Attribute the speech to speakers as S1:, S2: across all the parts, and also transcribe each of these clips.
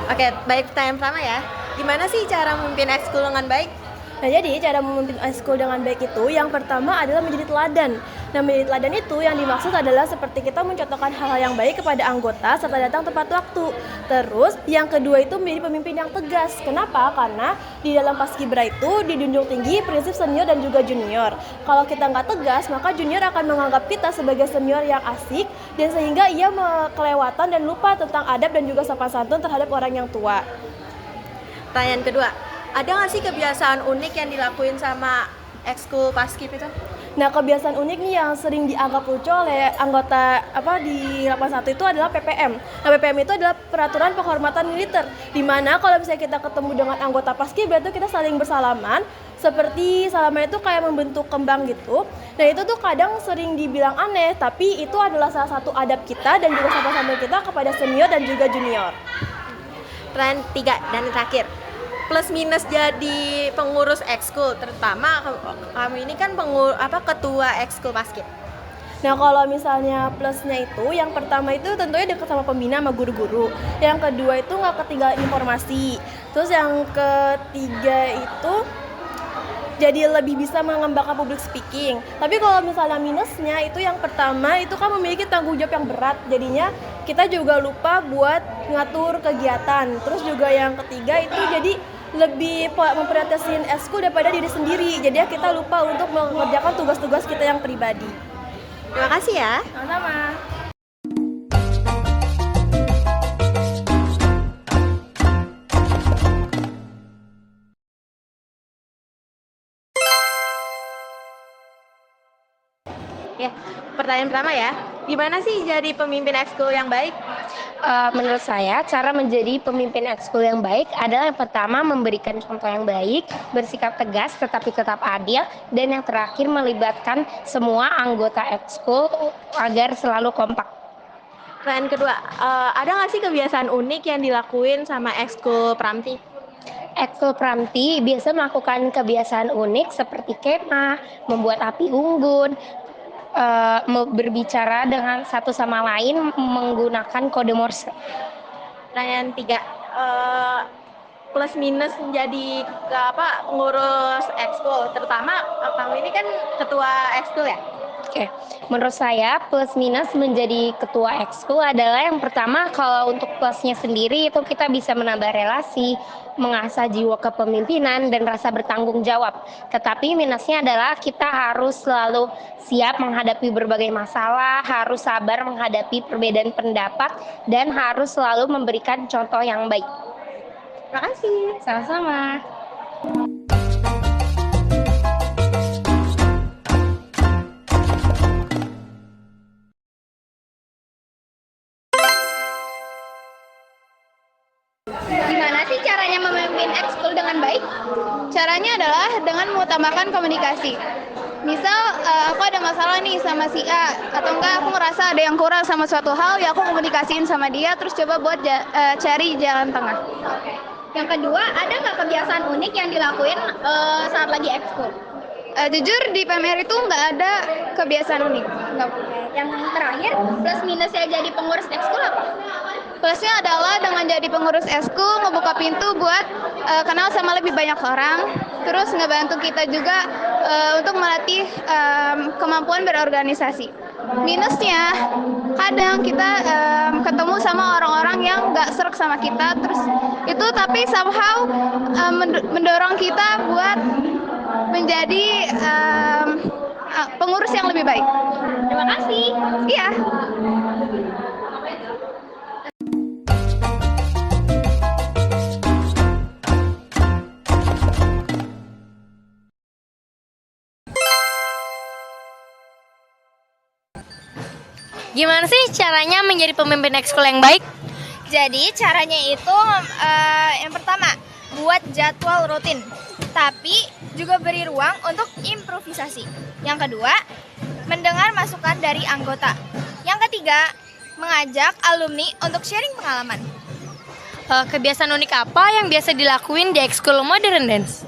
S1: Oke, baik pertanyaan pertama ya. Gimana sih cara memimpin ekskul dengan baik?
S2: Nah, jadi cara memimpin ekskul dengan baik itu yang pertama adalah menjadi teladan. Nah, menjadi teladan itu yang dimaksud adalah seperti kita mencontohkan hal-hal yang baik kepada anggota serta datang tepat waktu. Terus, yang kedua itu menjadi pemimpin yang tegas. Kenapa? Karena di dalam Paskibra itu didunjung tinggi prinsip senior dan juga junior. Kalau kita nggak tegas, maka junior akan menganggap kita sebagai senior yang asik dan sehingga ia kelewatan dan lupa tentang adab dan juga sopan santun terhadap orang yang tua.
S1: Pertanyaan kedua, ada nggak sih kebiasaan unik yang dilakuin sama ekskul Paskib itu?
S2: Nah, kebiasaan unik nih yang sering dianggap lucu oleh anggota di 81 itu adalah PPM. Nah, PPM itu adalah peraturan penghormatan militer, di mana kalau misalnya kita ketemu dengan anggota Paskibra itu kita saling bersalaman, seperti salaman itu kayak membentuk kembang gitu. Nah, itu tuh kadang sering dibilang aneh, tapi itu adalah salah satu adab kita dan juga sopan santun kita kepada senior dan juga junior.
S1: Pertanyaan tiga dan terakhir, plus minus jadi pengurus ekskul, terutama kamu ini kan ketua ekskul Paskib.
S2: Nah, kalau misalnya plusnya itu, yang pertama itu tentunya dekat sama pembina sama guru-guru. Yang kedua itu nggak ketinggalan informasi. Terus yang ketiga itu jadi lebih bisa mengembangkan public speaking. Tapi kalau misalnya minusnya itu yang pertama itu kan memiliki tanggung jawab yang berat. Jadinya kita juga lupa buat ngatur kegiatan. Terus juga yang ketiga itu jadi lebih memprioritaskan ekskul daripada diri sendiri. Jadi kita lupa untuk mengerjakan tugas-tugas kita yang pribadi.
S1: Terima kasih ya.
S2: Sama-sama.
S1: Ya, pertanyaan pertama ya. Gimana sih jadi pemimpin ekskul yang baik?
S3: Menurut saya, cara menjadi pemimpin ekskul yang baik adalah yang pertama memberikan contoh yang baik, bersikap tegas tetapi tetap adil, dan yang terakhir melibatkan semua anggota ekskul agar selalu kompak.
S1: Pertanyaan kedua, ada nggak sih kebiasaan unik yang dilakuin sama ekskul Pramti?
S3: Ekskul Pramti biasa melakukan kebiasaan unik seperti kemah, membuat api unggun, berbicara dengan satu sama lain menggunakan kode Morse.
S1: Pertanyaan tiga, plus minus menjadi pengurus ekskul, terutama kamu ini kan ketua ekskul ya?
S3: Oke, menurut saya plus minus menjadi ketua ekskul adalah yang pertama, kalau untuk plusnya sendiri itu kita bisa menambah relasi, mengasah jiwa kepemimpinan dan rasa bertanggung jawab. Tetapi minusnya adalah kita harus selalu siap menghadapi berbagai masalah, harus sabar menghadapi perbedaan pendapat, dan harus selalu memberikan contoh yang baik.
S1: Terima kasih.
S3: Sama-sama.
S4: Gimana sih caranya memimpin ekskul dengan baik? Caranya adalah dengan mengutamakan komunikasi. Misal aku ada masalah nih sama si A, atau enggak aku ngerasa ada yang kurang sama suatu hal, ya aku komunikasiin sama dia, terus coba buat cari jalan tengah.
S5: Yang kedua, ada nggak kebiasaan unik yang dilakuin saat lagi ekskul?
S4: Jujur di PMR itu nggak ada kebiasaan unik. Nggak.
S5: Yang terakhir, plus minusnya jadi pengurus ekskul apa?
S4: Plusnya adalah dengan jadi pengurus ekskul ngebuka pintu buat kenal sama lebih banyak orang, terus ngebantu kita juga untuk melatih kemampuan berorganisasi. Minusnya kadang kita ketemu sama orang-orang yang nggak serk sama kita, terus itu tapi somehow mendorong kita buat menjadi pengurus yang lebih baik.
S5: Terima kasih.
S4: Iya.
S6: Gimana sih caranya menjadi pemimpin ekskul yang baik?
S5: Jadi caranya itu yang pertama, buat jadwal rutin, tapi juga beri ruang untuk improvisasi. Yang kedua, mendengar masukan dari anggota. Yang ketiga, mengajak alumni untuk sharing pengalaman.
S6: Kebiasaan unik apa yang biasa dilakuin di ekskul Modern Dance?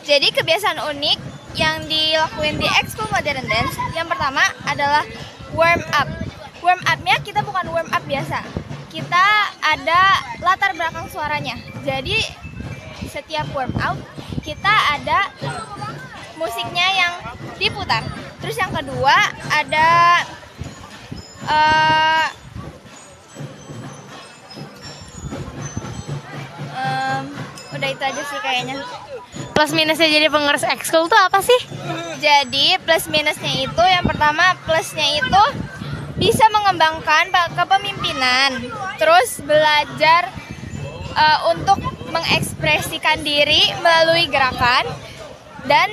S5: Jadi kebiasaan unik yang dilakuin di ekskul Modern Dance, yang pertama adalah warm up. Warm up-nya kita bukan warm up biasa. kita ada latar belakang suaranya. Jadi setiap warm out kita ada musiknya yang diputar. Terus yang kedua ada udah itu aja sih kayaknya.
S6: Plus minusnya jadi pengurus ekskul tuh apa sih?
S5: Jadi plus minusnya itu yang pertama, plusnya itu bisa mengembangkan kepemimpinan, terus belajar untuk mengekspresikan diri melalui gerakan dan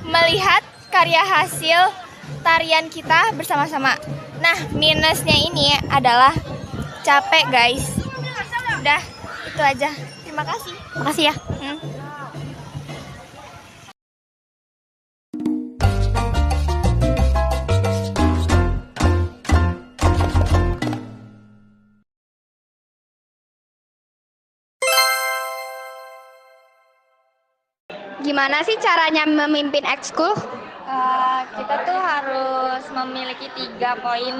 S5: melihat karya hasil tarian kita bersama-sama. Nah, minusnya ini adalah capek, guys. Udah, itu aja. Terima kasih.
S6: Makasih ya.
S4: Gimana sih caranya memimpin ekskul?
S3: Kita tuh harus memiliki 3 poin.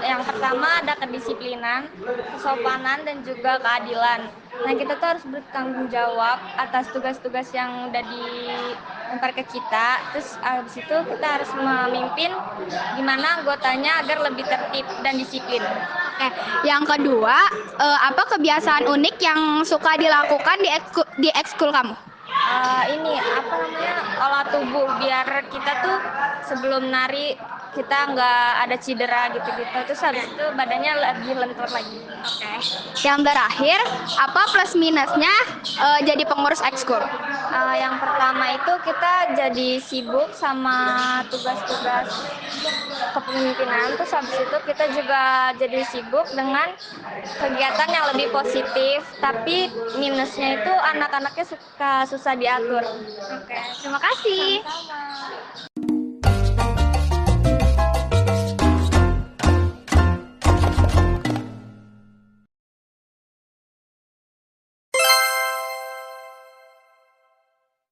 S3: Yang pertama ada kedisiplinan, kesopanan, dan juga keadilan. Nah, kita tuh harus bertanggung jawab atas tugas-tugas yang udah dilempar ke kita. Terus habis itu kita harus memimpin gimana anggotanya agar lebih tertib dan disiplin.
S4: Yang kedua, apa kebiasaan unik yang suka dilakukan di ekskul kamu?
S3: Ini apa namanya, olah tubuh biar kita tuh sebelum nari kita nggak ada cedera gitu-gitu, terus habis itu badannya lebih lentur lagi.
S4: Yang terakhir, apa plus minusnya jadi pengurus ekskul?
S3: Yang pertama itu kita jadi sibuk sama tugas-tugas kepemimpinan, terus habis itu kita juga jadi sibuk dengan kegiatan yang lebih positif, tapi minusnya itu anak-anaknya suka susah diatur.
S4: Terima kasih.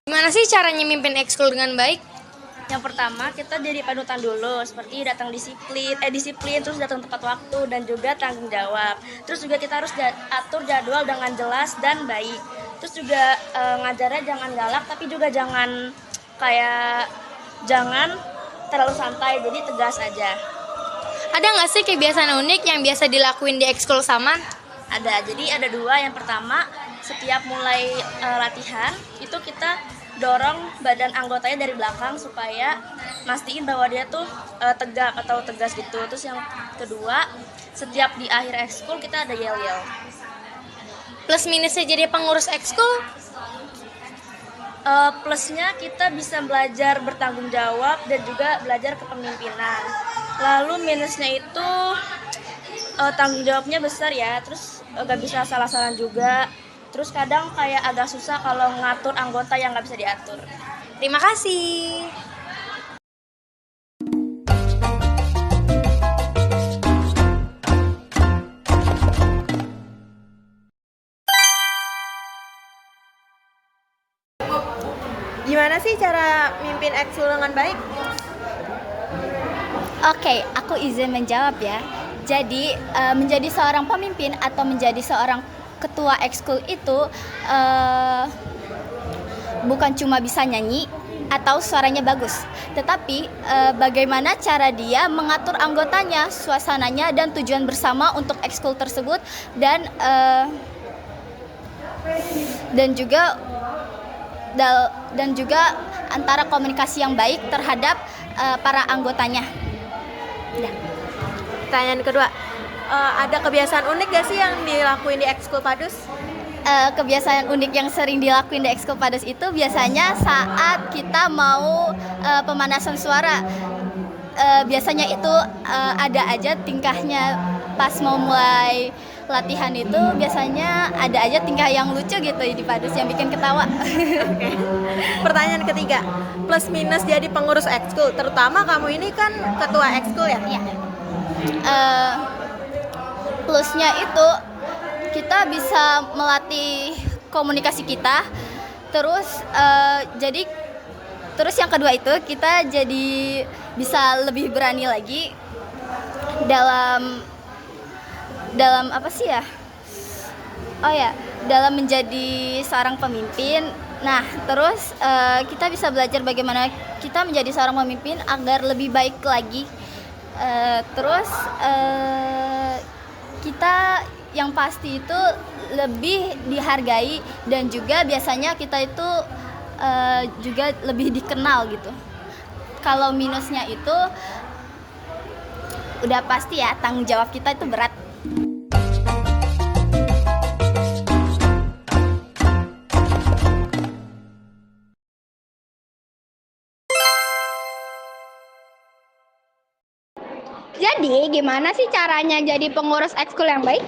S6: Gimana sih caranya mimpin ekskul dengan baik?
S2: Yang pertama, kita jadi panutan dulu, seperti datang disiplin, terus datang tepat waktu, dan juga tanggung jawab. Terus juga kita harus atur jadwal dengan jelas dan baik. Terus juga ngajarnya jangan galak, tapi juga jangan terlalu santai, jadi tegas aja.
S6: Ada nggak sih kebiasaan unik yang biasa dilakuin di ekskul Saman?
S2: Ada, jadi ada 2. Yang pertama, setiap mulai latihan, itu kita dorong badan anggotanya dari belakang supaya mastiin bahwa dia tuh tegak atau tegas gitu. Terus yang kedua, setiap di akhir ekskul kita ada yel-yel.
S6: Plus minusnya jadi pengurus ekskul?
S2: Plusnya kita bisa belajar bertanggung jawab dan juga belajar kepemimpinan. Lalu minusnya itu tanggung jawabnya besar ya, terus gak bisa salah-salah juga. Terus kadang kayak agak susah kalau ngatur anggota yang gak bisa diatur.
S6: Terima kasih.
S1: Gimana sih cara mimpin ekskul dengan baik?
S7: Oke, aku izin menjawab ya. Jadi menjadi seorang pemimpin atau menjadi seorang ketua ekskul itu bukan cuma bisa nyanyi atau suaranya bagus, tetapi bagaimana cara dia mengatur anggotanya, suasananya, dan tujuan bersama untuk ekskul tersebut, dan juga antara komunikasi yang baik terhadap para anggotanya.
S1: Pertanyaan kedua, ada kebiasaan unik gak sih yang dilakuin di ekskul Padus?
S7: Kebiasaan unik yang sering dilakuin di ekskul Padus itu biasanya saat kita mau pemanasan suara. Biasanya itu ada aja tingkahnya pas mau mulai latihan itu, biasanya ada aja tingkah yang lucu gitu di Padus yang bikin ketawa.
S1: Pertanyaan ketiga, plus minus jadi pengurus ekskul, terutama kamu ini kan ketua ekskul ya?
S7: Iya. Plusnya itu kita bisa melatih komunikasi kita, terus yang kedua itu kita jadi bisa lebih berani lagi dalam dalam apa sih ya? Oh ya, dalam menjadi seorang pemimpin. Nah, terus kita bisa belajar bagaimana kita menjadi seorang pemimpin agar lebih baik lagi. Terus kita yang pasti itu lebih dihargai dan juga biasanya kita itu juga lebih dikenal gitu. Kalau minusnya itu udah pasti ya, tanggung jawab kita itu berat.
S4: Jadi, gimana sih caranya jadi pengurus ekskul yang baik?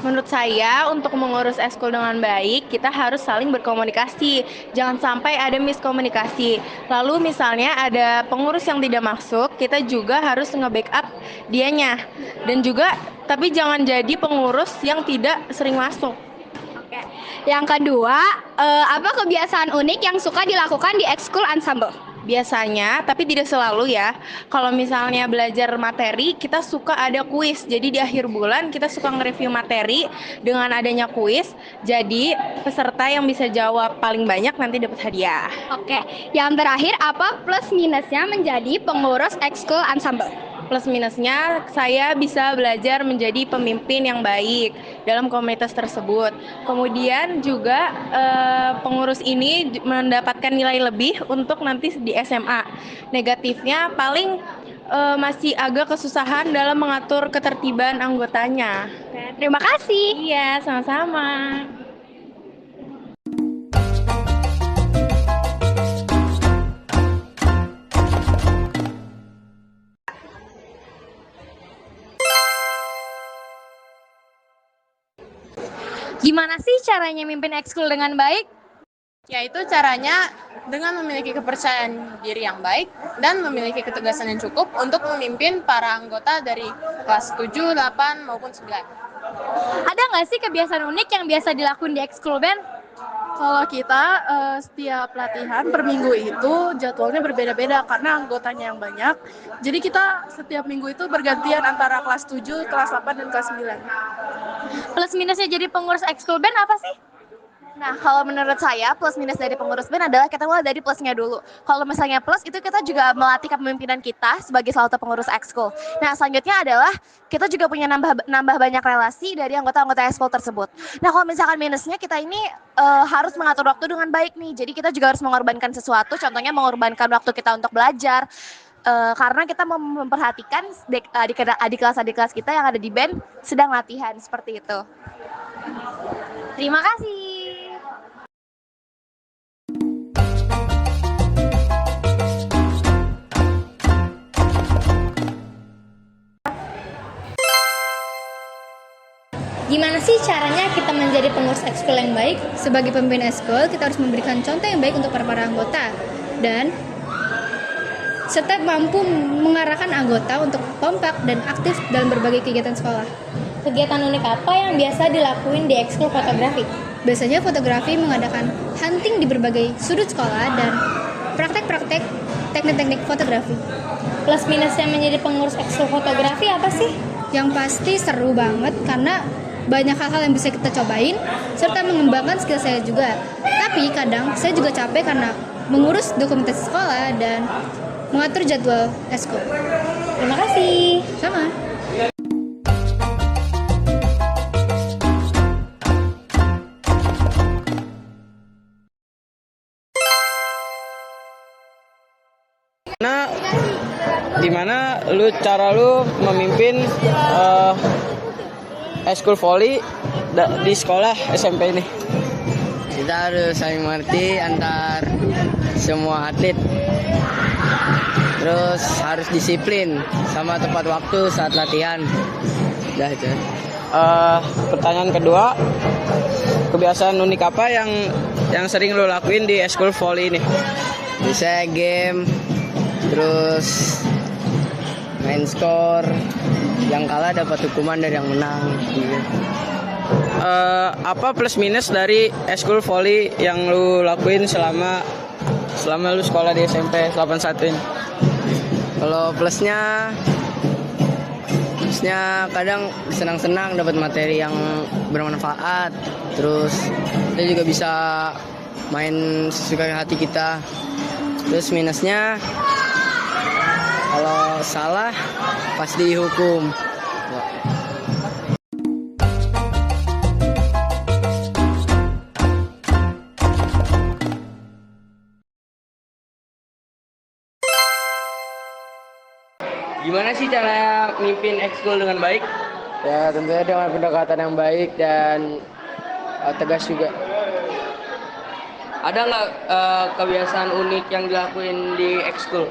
S1: Menurut saya, untuk mengurus ekskul dengan baik, kita harus saling berkomunikasi. Jangan sampai ada miskomunikasi. Lalu misalnya ada pengurus yang tidak masuk, kita juga harus nge-backup dianya. Dan juga, tapi jangan jadi pengurus yang tidak sering masuk.
S4: Oke. Yang kedua, apa kebiasaan unik yang suka dilakukan di ekskul ensemble?
S1: Biasanya, tapi tidak selalu ya. Kalau misalnya belajar materi, kita suka ada kuis. Jadi di akhir bulan kita suka nge-review materi dengan adanya kuis. Jadi peserta yang bisa jawab paling banyak nanti dapat hadiah.
S4: Oke. Yang terakhir, apa plus minusnya menjadi pengurus ekskul ensemble?
S1: Plus minusnya, saya bisa belajar menjadi pemimpin yang baik dalam komunitas tersebut. Kemudian juga pengurus ini mendapatkan nilai lebih untuk nanti di SMA. Negatifnya paling masih agak kesusahan dalam mengatur ketertiban anggotanya.
S4: Terima kasih.
S1: Iya, sama-sama.
S6: Gimana sih caranya mimpin ekskul dengan baik?
S8: Yaitu caranya dengan memiliki kepercayaan diri yang baik dan memiliki ketegasan yang cukup untuk memimpin para anggota dari kelas 7, 8, maupun 9.
S6: Ada nggak sih kebiasaan unik yang biasa dilakuin di ekskul band?
S2: Kalau kita setiap latihan per minggu itu jadwalnya berbeda-beda karena anggotanya yang banyak. Jadi kita setiap minggu itu bergantian antara kelas 7, kelas 8, dan kelas 9.
S6: Plus minusnya jadi pengurus ekskul band apa sih?
S1: Nah, kalau menurut saya plus minus dari pengurus band adalah kita mulai dari plusnya dulu. Kalau misalnya plus itu kita juga melatih kepemimpinan kita sebagai salah satu pengurus ekskul. Nah, selanjutnya adalah kita juga punya nambah banyak relasi dari anggota-anggota ekskul tersebut. Nah, kalau misalkan minusnya kita ini harus mengatur waktu dengan baik nih. Jadi kita juga harus mengorbankan sesuatu, contohnya mengorbankan waktu kita untuk belajar. Karena kita memperhatikan adik kelas kita yang ada di band sedang latihan seperti itu.
S6: Terima kasih.
S9: Gimana sih caranya kita menjadi pengurus ekskul yang baik? Sebagai pemimpin ekskul, kita harus memberikan contoh yang baik untuk para anggota dan serta mampu mengarahkan anggota untuk kompak dan aktif dalam berbagai kegiatan sekolah.
S6: Kegiatan unik apa yang biasa dilakuin di ekskul fotografi?
S9: Biasanya fotografi mengadakan hunting di berbagai sudut sekolah dan praktek-praktek teknik-teknik fotografi.
S6: Plus minusnya menjadi pengurus ekskul fotografi apa sih?
S9: Yang pasti seru banget karena banyak hal-hal yang bisa kita cobain serta mengembangkan skill saya juga. Tapi kadang saya juga capek karena mengurus dokumentasi sekolah dan mengatur jadwal ekskul.
S6: Terima kasih.
S9: Sama.
S10: Gimana cara lu memimpin ekskul volley di sekolah SMP ini?
S11: Kita harus saling mengerti antar semua atlet. Terus harus disiplin sama tepat waktu saat latihan. Udah itu.
S10: Pertanyaan kedua, kebiasaan unik apa yang sering lu lakuin di ekskul volley ini?
S11: Bisa game, terus main skor, yang kalah dapat hukuman dari yang menang. Gitu.
S10: Apa plus minus dari ekskul volley yang lu lakuin selama lu sekolah di SMP 81 ini?
S11: Kalau plusnya minusnya kadang senang-senang dapat materi yang bermanfaat. Terus kita juga bisa main sesuka hati kita. Terus minusnya kalau salah pasti dihukum.
S10: Gimana sih cara mimpin ekskul dengan baik?
S11: Ya tentunya dengan pendekatan yang baik dan tegas juga.
S10: Ada nggak kebiasaan unik yang dilakuin di ekskul?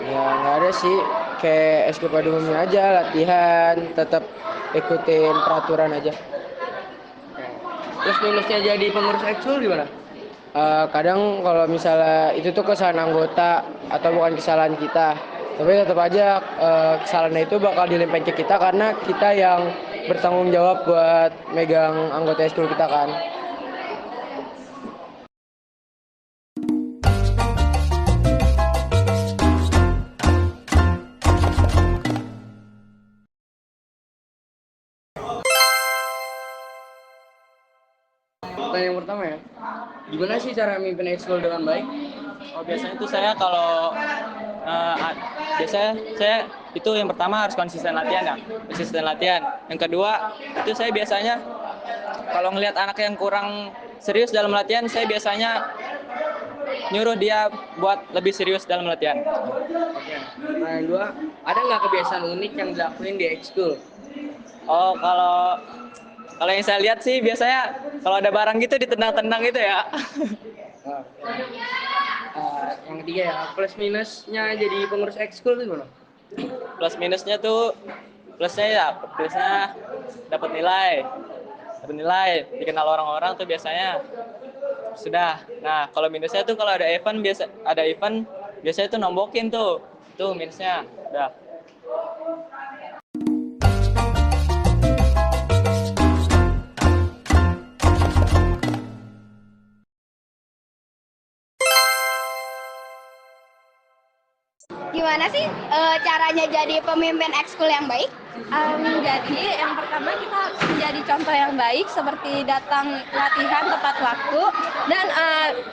S11: Ya nggak ada sih, kayak ekskul pada umumnya aja, latihan, tetap ikutin peraturan aja.
S10: Terus minusnya jadi pengurus ekskul gimana?
S11: Kadang kalau misalnya itu tuh kesalahan anggota atau bukan kesalahan kita, tapi tetap aja kesalahan itu bakal dilimpahin ke kita karena kita yang bertanggung jawab buat megang anggota ekskul kita kan.
S10: Pertanyaan yang pertama ya, gimana sih cara mimpin ekskul dengan baik?
S12: Oh, biasanya itu saya kalau biasanya saya itu yang pertama harus konsisten latihan ya, konsisten latihan. Yang kedua itu saya biasanya kalau ngelihat anak yang kurang serius dalam latihan, saya biasanya nyuruh dia buat lebih serius dalam latihan.
S10: Oke. Nah yang kedua, ada nggak kebiasaan unik yang dilakuin di ekskul?
S12: Oh, kalau yang saya lihat sih biasanya kalau ada barang gitu ditendang-tendang gitu ya.
S10: Yang ketiga ya, plus minusnya jadi pengurus ekskul itu gimana?
S12: Plus minusnya tuh, plusnya dapat nilai, dikenal orang-orang tuh biasanya sudah. Nah kalau minusnya tuh kalau ada event biasanya tuh nombokin tuh minusnya. Udah.
S4: Gimana sih caranya jadi pemimpin ekskul yang baik?
S2: Jadi yang pertama kita harus menjadi contoh yang baik seperti datang latihan tepat waktu dan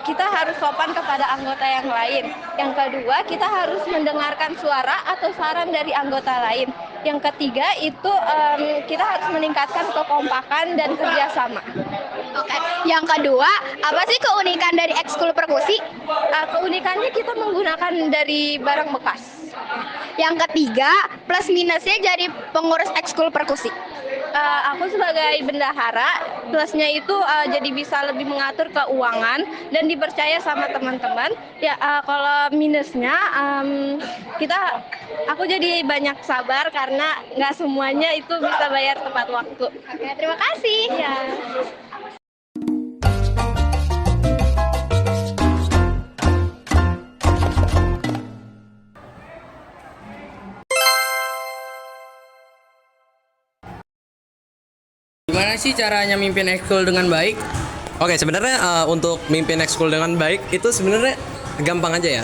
S2: kita harus sopan kepada anggota yang lain. Yang kedua kita harus mendengarkan suara atau saran dari anggota lain. Yang ketiga itu kita harus meningkatkan kekompakan dan kerjasama.
S4: Oke. Yang kedua, apa sih keunikan dari ekskul perkusi?
S2: Keunikannya kita menggunakan dari barang bekas.
S4: Yang ketiga, plus minusnya jadi pengurus ekskul perkusi.
S2: Aku sebagai bendahara, plusnya itu jadi bisa lebih mengatur keuangan dan dipercaya sama teman-teman. Ya kalau minusnya aku jadi banyak sabar karena nggak semuanya itu bisa bayar tepat waktu.
S4: Oke, terima kasih.
S2: Ya.
S10: Gimana sih caranya mimpin ekskul dengan baik?
S13: Oke, sebenarnya untuk mimpin ekskul dengan baik itu sebenarnya gampang aja ya.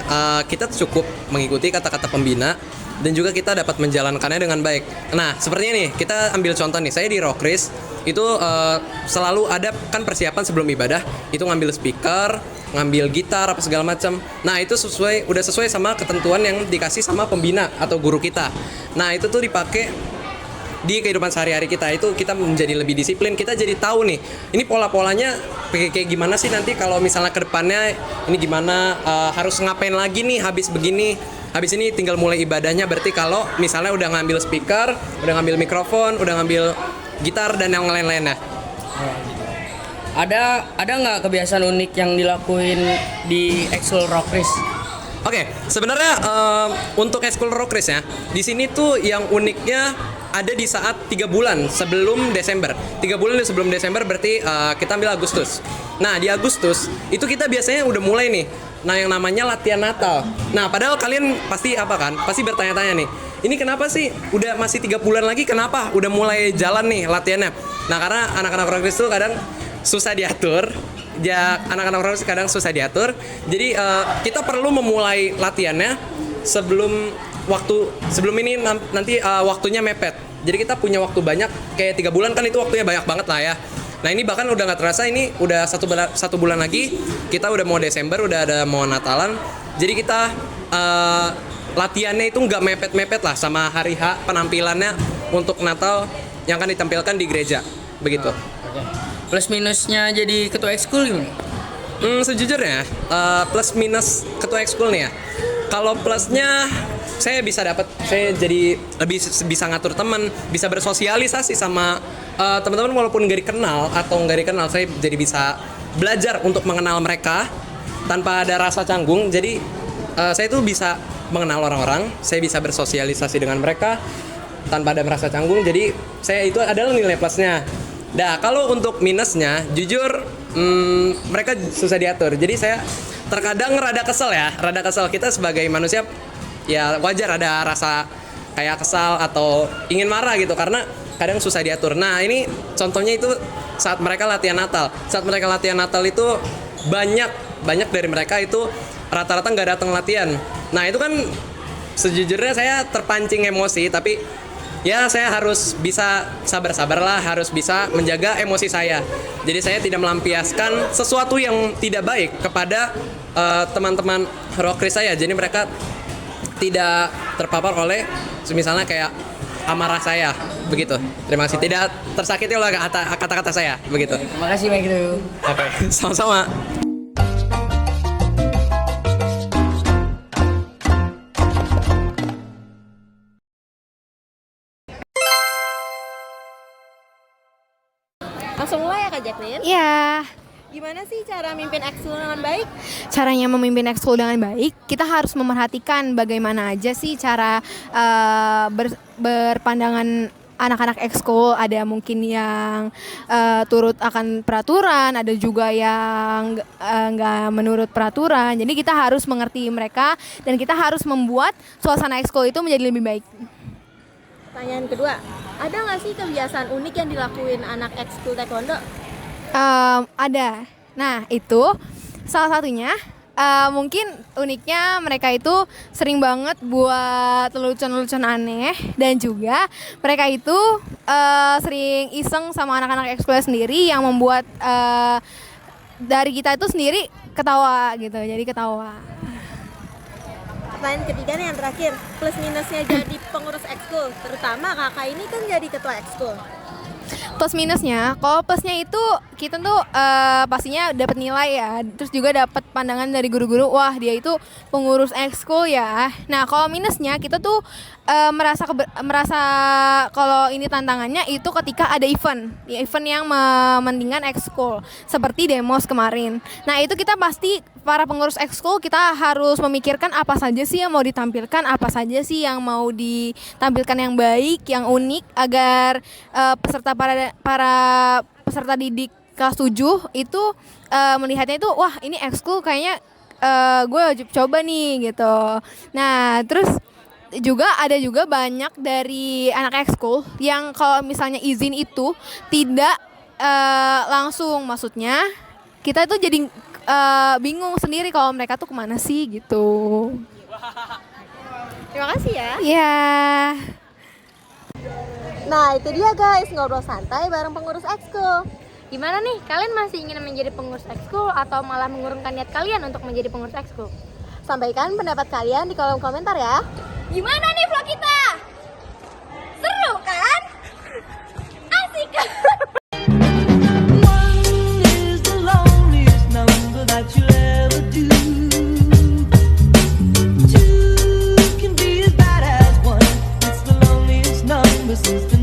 S13: Kita cukup mengikuti kata-kata pembina dan juga kita dapat menjalankannya dengan baik. Nah, seperti ini, kita ambil contoh nih. Saya di Rockris itu selalu ada kan persiapan sebelum ibadah, itu ngambil speaker, ngambil gitar apa segala macam. Nah, itu udah sesuai sama ketentuan yang dikasih sama pembina atau guru kita. Nah, itu tuh dipakai di kehidupan sehari-hari kita, itu kita menjadi lebih disiplin, kita jadi tahu nih ini pola-polanya kayak gimana sih nanti kalau misalnya ke depannya ini gimana, harus ngapain lagi nih habis begini, habis ini tinggal mulai ibadahnya. Berarti kalau misalnya udah ngambil speaker, udah ngambil mikrofon, udah ngambil gitar dan yang lain-lainnya.
S10: Ada nggak kebiasaan unik yang dilakuin di ekskul Rockris?
S13: Oke, sebenarnya untuk ekskul Rockris ya, di sini tuh yang uniknya ada di saat 3 bulan sebelum Desember. 3 bulan sebelum Desember berarti kita ambil Agustus. Nah, di Agustus itu kita biasanya udah mulai nih. Nah, yang namanya latihan Natal. Nah, padahal kalian pasti apa kan? Pasti bertanya-tanya nih. Ini kenapa sih udah masih 3 bulan lagi, kenapa udah mulai jalan nih latihannya? Nah, karena anak-anak Rockris tuh kadang susah diatur. Ya, anak-anak Rockris kadang susah diatur. Jadi kita perlu memulai latihannya sebelum waktu sebelum ini nanti waktunya mepet. Jadi kita punya waktu banyak, kayak 3 bulan kan itu waktunya banyak banget lah ya. Nah ini bahkan udah nggak terasa, ini udah satu bulan lagi, kita udah mau Desember, udah ada mau Natalan. Jadi kita latihannya itu nggak mepet-mepet lah sama hari H penampilannya untuk Natal yang akan ditampilkan di gereja, begitu.
S14: Plus minusnya jadi ketua ekskul gimana?
S13: Sejujurnya plus minus ketua ekskul nih ya. Kalau plusnya saya bisa jadi lebih bisa ngatur teman, bisa bersosialisasi sama teman-teman walaupun nggak dikenal atau nggak dikenal, saya jadi bisa belajar untuk mengenal mereka tanpa ada rasa canggung. Jadi saya tuh bisa mengenal orang-orang, saya bisa bersosialisasi dengan mereka tanpa ada merasa canggung. Jadi saya itu adalah nilai plusnya. Nah kalau untuk minusnya, jujur mereka susah diatur. Jadi saya terkadang rada kesel kita sebagai manusia. Ya wajar ada rasa kayak kesal atau ingin marah gitu karena kadang susah diatur. Nah ini contohnya itu saat mereka latihan Natal. Saat mereka latihan Natal itu banyak dari mereka itu rata-rata nggak datang latihan. Nah itu kan sejujurnya saya terpancing emosi, tapi ya saya harus bisa sabar-sabarlah, harus bisa menjaga emosi saya. Jadi saya tidak melampiaskan sesuatu yang tidak baik kepada teman-teman rockris saya. Jadi mereka tidak terpapar oleh misalnya kayak amarah saya, begitu. Terima kasih, tidak tersakiti oleh kata-kata saya, begitu.
S14: Terima kasih Mike itu.
S13: Oke, sama-sama.
S2: Langsung mulai ya Kak Jacqueline?
S15: Iya.
S2: Gimana sih cara memimpin ekskul dengan baik?
S15: Caranya memimpin ekskul dengan baik, kita harus memperhatikan bagaimana aja sih cara berpandangan anak-anak ekskul. Ada mungkin yang turut akan peraturan, ada juga yang nggak menurut peraturan. Jadi kita harus mengerti mereka dan kita harus membuat suasana ekskul itu menjadi lebih baik.
S2: Pertanyaan kedua, ada nggak sih kebiasaan unik yang dilakuin anak ekskul taekwondo?
S15: Ada. Nah itu salah satunya mungkin uniknya mereka itu sering banget buat lelucon-lelucon aneh, dan juga mereka itu sering iseng sama anak-anak ekskul sendiri yang membuat dari kita itu sendiri ketawa gitu, jadi ketawa.
S2: Pertanyaan ketiga nih yang terakhir, plus minusnya jadi pengurus ekskul, terutama kakak ini kan jadi ketua ekskul.
S15: Plus minusnya, kalau plusnya itu kita tuh pastinya dapat nilai ya, terus juga dapat pandangan dari guru-guru, wah dia itu pengurus ekskul ya. Nah kalau minusnya kita tuh merasa kalau ini tantangannya itu ketika ada event yang mementingkan ekskul seperti demos kemarin. Nah itu kita pasti para pengurus ekskul kita harus memikirkan apa saja sih yang mau ditampilkan, apa saja sih yang mau ditampilkan yang baik, yang unik, agar para peserta didik kelas 7 itu melihatnya itu wah ini ekskul kayaknya gue wajib coba nih gitu. Nah terus ada juga banyak dari anak ekskul yang kalau misalnya izin itu tidak langsung, maksudnya kita itu jadi bingung sendiri kalau mereka tuh kemana sih gitu.
S2: Terima kasih ya.
S15: Iya.
S2: Nah itu dia guys, ngobrol santai bareng pengurus ekskul.
S6: Gimana nih, kalian masih ingin menjadi pengurus ekskul atau malah mengurungkan niat kalian untuk menjadi pengurus ekskul?
S2: Sampaikan pendapat kalian di kolom komentar ya.
S5: Gimana nih vlog kita? Seru kan? Asik kan?
S16: That you'll ever do. Two can be as bad as one. It's the loneliest number since the